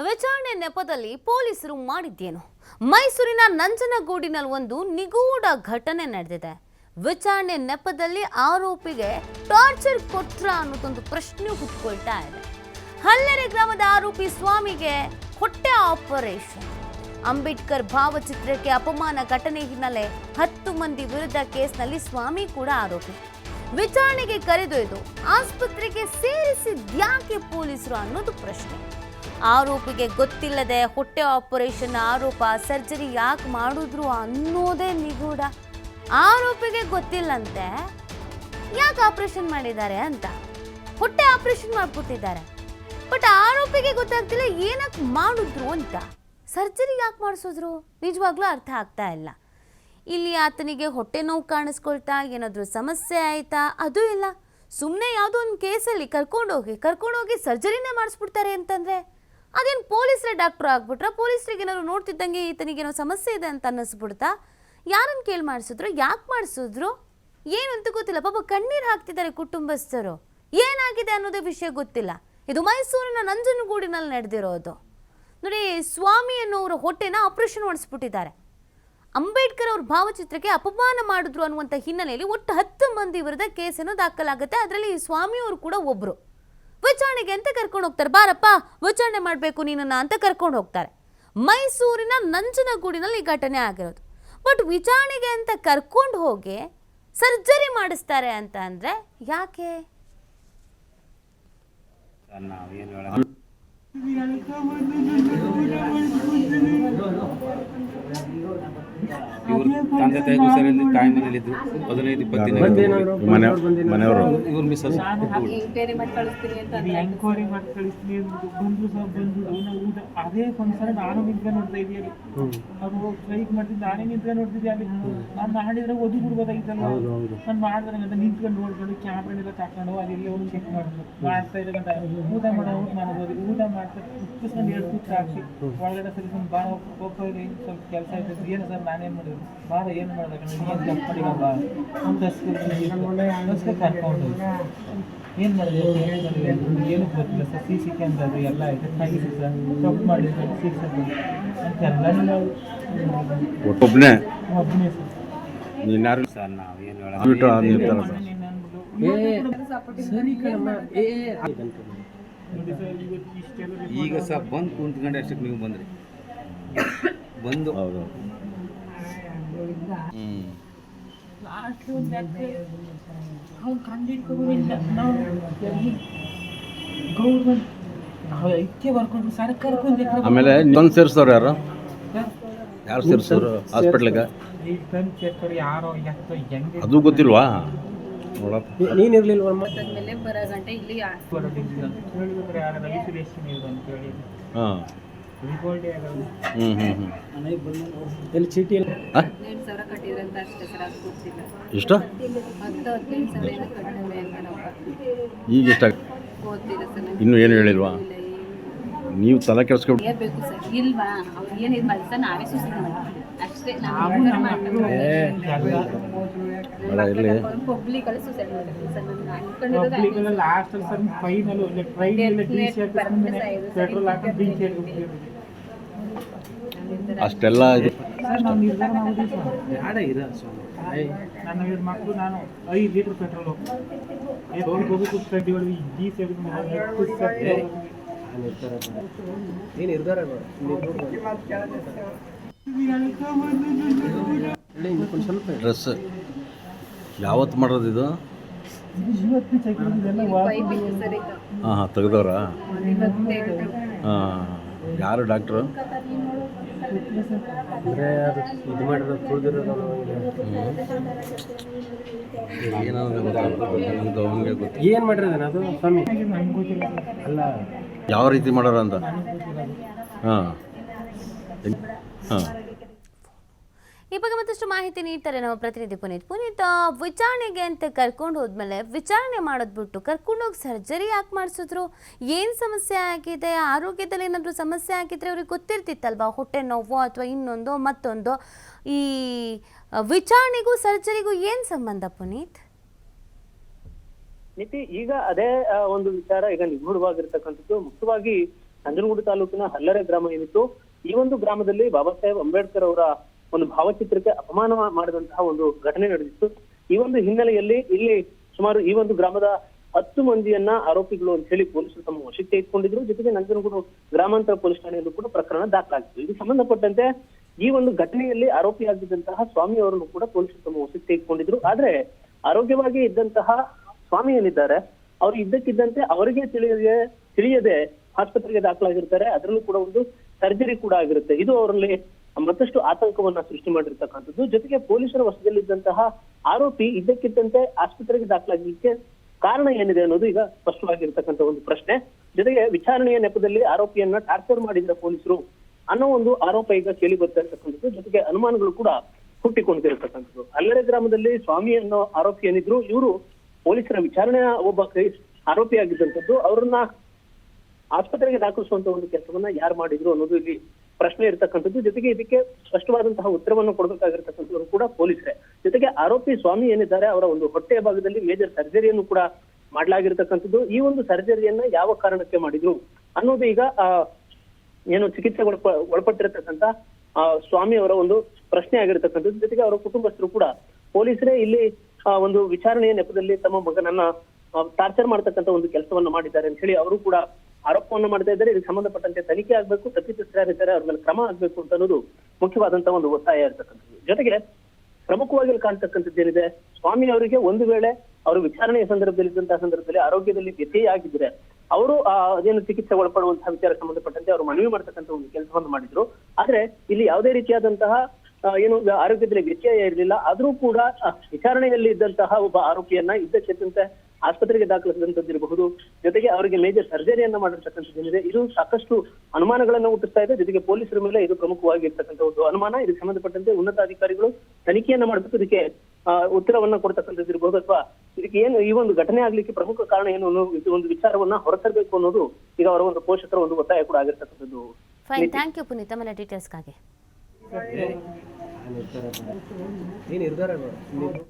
ವಿಚಾರಣೆ ನೆಪದಲ್ಲಿ ಪೊಲೀಸರು ಮಾಡಿದ್ದೇನು? ಮೈಸೂರಿನ ನಂಜನಗೂಡಿನಲ್ಲಿ ಒಂದು ನಿಗೂಢ ಘಟನೆ ನಡೆದಿದೆ. ವಿಚಾರಣೆ ನೆಪದಲ್ಲಿ ಆರೋಪಿಗೆ ಟಾರ್ಚರ್ ಕೊಟ್ರ ಅನ್ನೋದೊಂದು ಪ್ರಶ್ನೆ ಹುಟ್ಟುಕೊಳ್ತಾ ಇದೆ. ಹಲ್ಲೆರೆ ಗ್ರಾಮದ ಆರೋಪಿ ಸ್ವಾಮಿಗೆ ಹೊಟ್ಟೆ ಆಪರೇಷನ್. ಅಂಬೇಡ್ಕರ್ ಭಾವಚಿತ್ರಕ್ಕೆ ಅಪಮಾನ ಘಟನೆ ಹಿನ್ನೆಲೆ 10 ಮಂದಿ ವಿರುದ್ಧ ಕೇಸ್ನಲ್ಲಿ ಸ್ವಾಮಿ ಕೂಡ ಆರೋಪಿ. ವಿಚಾರಣೆಗೆ ಕರೆದೊಯ್ದು ಆಸ್ಪತ್ರೆಗೆ ಸೇರಿಸಿದ್ಯಾಕೆ ಪೊಲೀಸರು ಅನ್ನೋದು ಪ್ರಶ್ನೆ. ಆರೋಪಿಗೆ ಗೊತ್ತಿಲ್ಲದೆ ಹೊಟ್ಟೆ ಆಪರೇಷನ್ ಆರೋಪ, ಸರ್ಜರಿ ಯಾಕೆ ಮಾಡಿದ್ರು ಅನ್ನೋದೇ ನಿಗೂಢ. ಆರೋಪಿಗೆ ಗೊತ್ತಿಲ್ಲಂತೆ ಯಾಕೆ ಆಪರೇಷನ್ ಮಾಡಿದ್ದಾರೆ ಅಂತ. ಹೊಟ್ಟೆ ಆಪರೇಷನ್ ಮಾಡ್ಬಿಟ್ಟಿದ್ದಾರೆ, ಬಟ್ ಆರೋಪಿಗೆ ಗೊತ್ತಾಗ್ತಿಲ್ಲ ಏನಕ್ಕೆ ಮಾಡಿದ್ರು ಅಂತ. ಸರ್ಜರಿ ಯಾಕೆ ಮಾಡಿಸಿದ್ರು ನಿಜವಾಗ್ಲೂ ಅರ್ಥ ಆಗ್ತಾ ಇಲ್ಲ. ಇಲ್ಲಿ ಆತನಿಗೆ ಹೊಟ್ಟೆ ನೋವು ಕಾಣಿಸ್ಕೊಳ್ತಾ ಏನಾದರೂ ಸಮಸ್ಯೆ ಆಯ್ತಾ ಅದು ಇಲ್ಲ. ಸುಮ್ಮನೆ ಯಾವುದೋ ಒಂದು ಕೇಸಲ್ಲಿ ಕರ್ಕೊಂಡೋಗಿ ಸರ್ಜರಿನೇ ಮಾಡಿಸ್ಬಿಡ್ತಾರೆ ಅಂತಂದರೆ ಅದೇನು ಪೊಲೀಸರೇ ಡಾಕ್ಟ್ರು ಆಗ್ಬಿಟ್ರಾ? ಪೊಲೀಸರಿಗೆ ಏನಾದ್ರು ನೋಡ್ತಿದ್ದಂಗೆ ಈತನಿಗೇನೋ ಸಮಸ್ಯೆ ಇದೆ ಅಂತ ಅನ್ನಿಸ್ಬಿಡ್ತಾ? ಯಾರನ್ನು ಕೇಳಿ ಮಾಡಿಸಿದ್ರು, ಯಾಕೆ ಮಾಡಿಸಿದ್ರು ಏನು ಅಂತ ಗೊತ್ತಿಲ್ಲ. ಪಾಪ ಕಣ್ಣೀರು ಹಾಕ್ತಿದ್ದಾರೆ ಕುಟುಂಬಸ್ಥರು. ಏನಾಗಿದೆ ಅನ್ನೋದೇ ವಿಷಯ ಗೊತ್ತಿಲ್ಲ. ಇದು ಮೈಸೂರಿನ ನಂಜನಗೂಡಿನಲ್ಲಿ ನಡೆದಿರೋದು. ನೋಡಿ, ಸ್ವಾಮಿ ಅನ್ನೋರ ಹೊಟ್ಟೆನ ಆಪರೇಷನ್ ಮಾಡಿಸ್ಬಿಟ್ಟಿದ್ದಾರೆ. ಅಂಬೇಡ್ಕರ್ ಅವ್ರ ಭಾವಚಿತ್ರಕ್ಕೆ ಅಪಮಾನ ಮಾಡಿದ್ರು ಅನ್ನುವಂಥ ಹಿನ್ನೆಲೆಯಲ್ಲಿ ಒಟ್ಟು 10 ಮಂದಿ ವಿರುದ್ಧ ಕೇಸನ್ನು ದಾಖಲಾಗುತ್ತೆ. ಅದರಲ್ಲಿ ಸ್ವಾಮಿಯವರು ಕೂಡ ಒಬ್ಬರು. ವಿಚಾರಣೆಗೆ ಅಂತ ಕರ್ಕೊಂಡು ಹೋಗ್ತಾರೆ. ಬಾರಪ್ಪ ವಿಚಾರಣೆ ಮಾಡಬೇಕು ನೀನನ್ನ ಅಂತ ಕರ್ಕೊಂಡು ಹೋಗ್ತಾರೆ. ಮೈಸೂರಿನ ನಂಜನಗೂಡಿನಲ್ಲಿ ಈ ಘಟನೆ ಆಗಿರೋದು. ಬಟ್ ವಿಚಾರಣೆಗೆ ಅಂತ ಕರ್ಕೊಂಡು ಹೋಗಿ ಸರ್ಜರಿ ಮಾಡಿಸ್ತಾರೆ ಅಂತ ಅಂದರೆ ಯಾಕೆ? ಇವ್ರ ತಂದೆ ತಾಯಿಗೂ ಸರಿ ತಾಯಿ ಮನೇಲಿದ್ದು 15-20 ದಿನ ಮನೆಯವರು ಇವ್ರ ಮಿಸ್ಸಸ್ ಎಂಕ್ವೈರಿ ಮಾಡಿ ಕಳಿಸ್ತೀನಿ ಬಂದ್ರು ಸಹ ಬಂದು ಅದೇ ಒಂದ್ಸಲ ನಾನು ನಿಂತ್ಕೊಂಡು ನೋಡ್ತಾ ಇದೆಯಲ್ಲ, ಅವರು ಸ್ಟ್ರೈಕ್ ಮಾಡ್ತಿದ್ದು ನಾನೇ ನಿಂತ್ಕೊಂಡು ನೋಡ್ತಿದ್ದೆ. ಅಲ್ಲಿ ನಾನು ಮಾಡಿದ್ರೆ ಒದ್ದು ಬಿಡ್ಬೋದಾಗಿತ್ತಲ್ಲ, ನಾನು ಮಾಡಿದ್ರೆ ಅಂತ ನಿಂತ್ಕೊಂಡು ನೋಡ್ಕೊಂಡು ಕ್ಯಾಮ್ರಾನೆಲ್ಲ ತಕೊಂಡು ಅದೆಲ್ಲ ಒಂದು ಚೆಕ್ ಮಾಡಿದ್ರು. ಮಾಡ್ತಾ ಇದ್ದಂತ ಊಟ ಮಾಡ್ಬೋದು, ಊಟ ಮಾಡ್ತಾ ಉಪ್ಪಿಸ್ಕೊಂಡು 2 ತುತ್ತು ಹಾಕಿ ಒಳಗಡೆ ಸರಿ ಸ್ವಲ್ಪ ಬಾಳ ಹೋಗ್ತಾ ಸ್ವಲ್ಪ ಕೆಲಸ ಆಯ್ತು. ಏನು ಸರ್ ನಾನೇನು ಮಾಡಿದ್ರು ಬಾರ ಏನು ಮಾಡೋದಕ್ಕೆ ನೀನು ಜಂಪ್ ಮಾಡಿಲ್ಲ ಬಾ ಒಂದು ಬಸ್ಗೆ ಕರ್ಕೊಂಡು ಏನು ಮಾಡಿದೆ ಏನು ಗೊತ್ತಿಲ್ಲ ಸರ್. ಸಿ ಕ್ಯಾಮ್ರಾ ಅದು ಎಲ್ಲ ಆಯ್ತು, ತೆಗಿಸಿ ಸರ್ ತಪ್ಪು ಮಾಡಿದ್ರು ಶಿಕ್ಷೆ ಅಂತೆಲ್ಲ ಒಬ್ಬನೇ ಸರ್. ನಾವೇನು ಈಗ ಸಹ ಬಂದು ಕುಂತ್ಕೊಂಡು ಅಷ್ಟಕ್ಕೆ ನೀವು ಬಂದ್ರಿ ಬಂದು ಹೌದು ಆಮೇಲೆ ಇನ್ನೊಂದು ಸೇರಿಸೋರು ಯಾರು ಸೇರಿಸೋರು ಹಾಸ್ಪಿಟ್ಲಿಗೆ ಅದು ಗೊತ್ತಿಲ್ವಾ? ನೀನಿರ್ಲಿಲ್ವಾ? ಹಾಂ ಎಲ್ಲಿ ಚೀಟಿ ಎಷ್ಟು ಈಗ ಎಷ್ಟ ಇನ್ನೂ ಏನು ಹೇಳಿಲ್ವಾ? ನೀವು ತಲೆ ಕೆಡಿಸ್ಕೊಂಡು ಇಲ್ವಾ? ಅವ್ರು ಏನಿದ್ ಮಾಡಿಸ ನಾವೇ ಸುಸ್ತು ಮಾಡ್ತೀವಿ ಅಷ್ಟೇ. ಇರಲಿ ಪಬ್ಲಿಕಲ್ಲಿ ಸೂಸೈಡ್ ಮಾಡ್ತೀವಿ ಸರ್. ಅಷ್ಟೆಲ್ಲ ಇದು ನನ್ನ ಮಕ್ಕಳು ನಾನು 5 ಲೀಟರ್ ಪೆಟ್ರೋಲ್ ಡ್ರೆಸ್ ಯಾವತ್ತು ಮಾಡೋದು ಇದು? ಹಾಂ ಹಾಂ ತೆಗ್ದವ್ರಾ? ಹಾಂ ಯಾರು ಡಾಕ್ಟ್ರು? ಅಂದರೆ ಅದು ಇದು ಮಾಡಿರೋ ತುಳಿದಿರೋದು ಏನಾದ್ರು ಗೊತ್ತಾಗ ಅವನಿಗೆ ಗೊತ್ತು ಏನು ಮಾಡಿರೋದೇನು ಅದು ಸ್ವಾಮಿ ಅಲ್ಲ ಯಾವ ರೀತಿ ಮಾಡೋರು ಅಂತ. ಹಾಂ ಹಾಂ ಈ ಬಗ್ಗೆ ಮತ್ತಷ್ಟು ಮಾಹಿತಿ ನೀಡ್ತಾರೆ ನಮ್ಮ ಪ್ರತಿನಿಧಿ ಪುನೀತ್. ವಿಚಾರಣೆಗೆ ಅಂತ ಕರ್ಕೊಂಡು ಹೋದ್ಮೇಲೆ ವಿಚಾರಣೆ ಮಾಡೋದು ಬಿಟ್ಟು ಕರ್ಕೊಂಡೋಗಿ ಸರ್ಜರಿ ಯಾಕೆ ಮಾಡಿಸಿದ್ರು? ಏನು ಸಮಸ್ಯೆ ಆಗಿದೆ? ಆರೋಗ್ಯದಲ್ಲಿ ಏನಾದರೂ ಸಮಸ್ಯೆ ಆಗಿದ್ರೆ ಅವ್ರಿಗೆ ಗೊತ್ತಿರ್ತಿತ್ತಲ್ವಾ? ಹೊಟ್ಟೆ ನೋವು ಅಥವಾ ಇನ್ನೊಂದು ಮತ್ತೊಂದು. ಈ ವಿಚಾರಣೆಗೂ ಸರ್ಜರಿಗೂ ಏನು ಸಂಬಂಧ ಪುನೀತ್? ನಿತಿ, ಈಗ ಅದೇ ಒಂದು ವಿಚಾರ ಈಗ ನಿಗೂಢವಾಗಿರ್ತಕ್ಕಂಥದ್ದು. ಮುಖ್ಯವಾಗಿ ನಂಜನಗೂಡು ತಾಲೂಕಿನ ಹಲ್ಲರೆ ಗ್ರಾಮ ಏನಿತ್ತು, ಈ ಒಂದು ಗ್ರಾಮದಲ್ಲಿ ಬಾಬಾ ಸಾಹೇಬ್ ಅಂಬೇಡ್ಕರ್ ಅವರ ಒಂದು ಭಾವಚಿತ್ರಕ್ಕೆ ಅಪಮಾನ ಮಾಡಿದಂತಹ ಒಂದು ಘಟನೆ ನಡೆದಿತ್ತು. ಈ ಒಂದು ಹಿನ್ನೆಲೆಯಲ್ಲಿ ಇಲ್ಲಿ ಸುಮಾರು ಈ ಒಂದು ಗ್ರಾಮದ 10 ಮಂದಿಯನ್ನ ಆರೋಪಿಗಳು ಅಂತ ಹೇಳಿ ಪೊಲೀಸರು ತಮ್ಮ ವಶಕ್ಕೆ ತೆಗೆದುಕೊಂಡಿದ್ರು. ಜೊತೆಗೆ ನಂಜನಗೂಡು ಗ್ರಾಮಾಂತರ ಪೊಲೀಸ್ ಠಾಣೆಯಲ್ಲೂ ಕೂಡ ಪ್ರಕರಣ ದಾಖಲಾಗಿತ್ತು. ಇದಕ್ಕೆ ಸಂಬಂಧಪಟ್ಟಂತೆ ಈ ಒಂದು ಘಟನೆಯಲ್ಲಿ ಆರೋಪಿಯಾಗಿದ್ದಂತಹ ಸ್ವಾಮಿ ಅವರನ್ನು ಕೂಡ ಪೊಲೀಸರು ತಮ್ಮ ವಶಕ್ಕೆ ತೆಗೆದುಕೊಂಡಿದ್ರು. ಆದ್ರೆ ಆರೋಗ್ಯವಾಗಿ ಇದ್ದಂತಹ ಸ್ವಾಮಿ ಏನಿದ್ದಾರೆ, ಅವರು ಇದ್ದಕ್ಕಿದ್ದಂತೆ ಅವರಿಗೆ ತಿಳಿಯದೆ ಆಸ್ಪತ್ರೆಗೆ ದಾಖಲಾಗಿರ್ತಾರೆ. ಅದರಲ್ಲೂ ಕೂಡ ಒಂದು ಸರ್ಜರಿ ಕೂಡ ಆಗಿರುತ್ತೆ. ಇದು ಅವರಲ್ಲಿ ಮತ್ತಷ್ಟು ಆತಂಕವನ್ನ ಸೃಷ್ಟಿ ಮಾಡಿರ್ತಕ್ಕಂಥದ್ದು. ಜೊತೆಗೆ ಪೊಲೀಸರ ವಶದಲ್ಲಿದ್ದಂತಹ ಆರೋಪಿ ಇದ್ದಕ್ಕಿದ್ದಂತೆ ಆಸ್ಪತ್ರೆಗೆ ದಾಖಲಾಗಲಿಕ್ಕೆ ಕಾರಣ ಏನಿದೆ ಅನ್ನೋದು ಈಗ ಸ್ಪಷ್ಟವಾಗಿರ್ತಕ್ಕಂಥ ಒಂದು ಪ್ರಶ್ನೆ. ಜೊತೆಗೆ ವಿಚಾರಣೆಯ ನೆಪದಲ್ಲಿ ಆರೋಪಿಯನ್ನ ಟಾರ್ಚರ್ ಮಾಡಿದ್ರ ಪೊಲೀಸರು ಅನ್ನೋ ಒಂದು ಆರೋಪ ಈಗ ಕೇಳಿ ಬರ್ತಾ ಇರ್ತಕ್ಕಂಥದ್ದು. ಜೊತೆಗೆ ಅನುಮಾನಗಳು ಕೂಡ ಹುಟ್ಟಿಕೊಂಡಿರತಕ್ಕಂಥದ್ದು. ಹಲ್ಲರೆ ಗ್ರಾಮದಲ್ಲಿ ಸ್ವಾಮಿ ಅನ್ನೋ ಆರೋಪಿ ಏನಿದ್ರು, ಇವರು ಪೊಲೀಸರ ವಿಚಾರಣೆಯ ಒಬ್ಬ ಆರೋಪಿಯಾಗಿದ್ದಂಥದ್ದು. ಅವರನ್ನ ಆಸ್ಪತ್ರೆಗೆ ದಾಖಲಿಸುವಂತ ಒಂದು ಕೆಲಸವನ್ನ ಯಾರು ಮಾಡಿದ್ರು ಅನ್ನೋದು ಇಲ್ಲಿ ಪ್ರಶ್ನೆ ಇರ್ತಕ್ಕಂಥದ್ದು. ಜೊತೆಗೆ ಇದಕ್ಕೆ ಸ್ಪಷ್ಟವಾದಂತಹ ಉತ್ತರವನ್ನು ಕೊಡಬೇಕಾಗಿರ್ತಕ್ಕಂಥವ್ರು ಕೂಡ ಪೊಲೀಸರೇ. ಜೊತೆಗೆ ಆರೋಪಿ ಸ್ವಾಮಿ ಏನಿದ್ದಾರೆ, ಅವರ ಒಂದು ಹೊಟ್ಟೆಯ ಭಾಗದಲ್ಲಿ ಮೇಜರ್ ಸರ್ಜರಿಯನ್ನು ಕೂಡ ಮಾಡಲಾಗಿರ್ತಕ್ಕಂಥದ್ದು. ಈ ಒಂದು ಸರ್ಜರಿಯನ್ನ ಯಾವ ಕಾರಣಕ್ಕೆ ಮಾಡಿದ್ರು ಅನ್ನೋದು ಈಗ ಏನು ಚಿಕಿತ್ಸೆ ಒಳಪಟ್ಟಿರತಕ್ಕಂತ ಸ್ವಾಮಿ ಅವರ ಒಂದು ಪ್ರಶ್ನೆ ಆಗಿರ್ತಕ್ಕಂಥದ್ದು. ಜೊತೆಗೆ ಅವರ ಕುಟುಂಬಸ್ಥರು ಕೂಡ ಪೊಲೀಸರೇ ಇಲ್ಲಿ ಒಂದು ವಿಚಾರಣೆಯ ನೆಪದಲ್ಲಿ ತಮ್ಮ ಮಗನನ್ನ ಟಾರ್ಚರ್ ಮಾಡ್ತಕ್ಕಂಥ ಒಂದು ಕೆಲಸವನ್ನ ಮಾಡಿದ್ದಾರೆ ಅಂತ ಹೇಳಿ ಅವರು ಕೂಡ ಆರೋಪವನ್ನು ಮಾಡ್ತಾ ಇದ್ದಾರೆ. ಇದಕ್ಕೆ ಸಂಬಂಧಪಟ್ಟಂತೆ ತನಿಖೆ ಆಗ್ಬೇಕು, ತಪ್ಪಿತಸ್ಥರಿದ್ದಾರೆ ಅವ್ರ ಮೇಲೆ ಕ್ರಮ ಆಗ್ಬೇಕು ಅಂತ ಅನ್ನೋದು ಮುಖ್ಯವಾದಂತಹ ಒಂದು ಒತ್ತಾಯ ಇರ್ತಕ್ಕಂಥದ್ದು. ಜೊತೆಗೆ ಪ್ರಮುಖವಾಗಿ ಕಾಣ್ತಕ್ಕಂಥದ್ದು ಏನಿದೆ, ಸ್ವಾಮಿ ಅವರಿಗೆ ಒಂದು ವೇಳೆ ಅವರು ವಿಚಾರಣೆಯ ಸಂದರ್ಭದಲ್ಲಿ ಆರೋಗ್ಯದಲ್ಲಿ ವ್ಯತ್ಯಯ ಆಗಿದ್ರೆ ಅವರು ಅದೇನು ಚಿಕಿತ್ಸೆ ಒಳಪಡುವಂತಹ ವಿಚಾರ ಸಂಬಂಧಪಟ್ಟಂತೆ ಅವರು ಮನವಿ ಮಾಡ್ತಕ್ಕಂಥ ಒಂದು ಕೆಲಸವನ್ನು ಮಾಡಿದ್ರು. ಆದ್ರೆ ಇಲ್ಲಿ ಯಾವುದೇ ರೀತಿಯಾದಂತಹ ಏನು ಆರೋಗ್ಯದಲ್ಲಿ ವ್ಯತ್ಯಯ ಇರಲಿಲ್ಲ. ಆದ್ರೂ ಕೂಡ ವಿಚಾರಣೆಯಲ್ಲಿ ಇದ್ದಂತಹ ಒಬ್ಬ ಆರೋಪಿಯನ್ನ ಇದ್ದಕ್ಕಿದ್ದಂತೆ ಆಸ್ಪತ್ರೆಗೆ ದಾಖಲಿಸಿದಂತದ್ದಿರಬಹುದು. ಜೊತೆಗೆ ಅವರಿಗೆ ಮೇಜರ್ ಸರ್ಜರಿಯನ್ನ ಮಾಡಿರ್ತಕ್ಕಂಥದ್ದೇನಿದೆ, ಇದು ಸಾಕಷ್ಟು ಅನುಮಾನಗಳನ್ನ ಹುಟ್ಟಿಸ್ತಾ ಇದೆ. ಜೊತೆಗೆ ಪೊಲೀಸರ ಮೇಲೆ ಇದು ಪ್ರಮುಖವಾಗಿ ಇರ್ತಕ್ಕಂಥ ಒಂದು ಅನುಮಾನ. ಇದಕ್ಕೆ ಸಂಬಂಧಪಟ್ಟಂತೆ ಉನ್ನತ ಅಧಿಕಾರಿಗಳು ತನಿಖೆಯನ್ನ ಮಾಡಬೇಕು, ಇದಕ್ಕೆ ಉತ್ತರವನ್ನ ಕೊಡ್ತಕ್ಕಂಥದ್ದಿರಬಹುದು, ಅಥವಾ ಇದಕ್ಕೆ ಏನು ಈ ಒಂದು ಘಟನೆ ಆಗ್ಲಿಕ್ಕೆ ಪ್ರಮುಖ ಕಾರಣ ಏನು ಇದು ಒಂದು ವಿಚಾರವನ್ನ ಹೊರತರಬೇಕು ಅನ್ನೋದು ಈಗ ಅವರ ಒಂದು ಪೋಷಕರ ಒಂದು ಒತ್ತಾಯ ಕೂಡ ಆಗಿರ್ತಕ್ಕಂಥದ್ದು. ಫೈನ್, ಥ್ಯಾಂಕ್ ಯು ಪುನೀತ್ ತಮ್ಮ ಡೀಟೇಲ್ಸ್ಗಾಗಿ. ನಿರ್ಧಾರ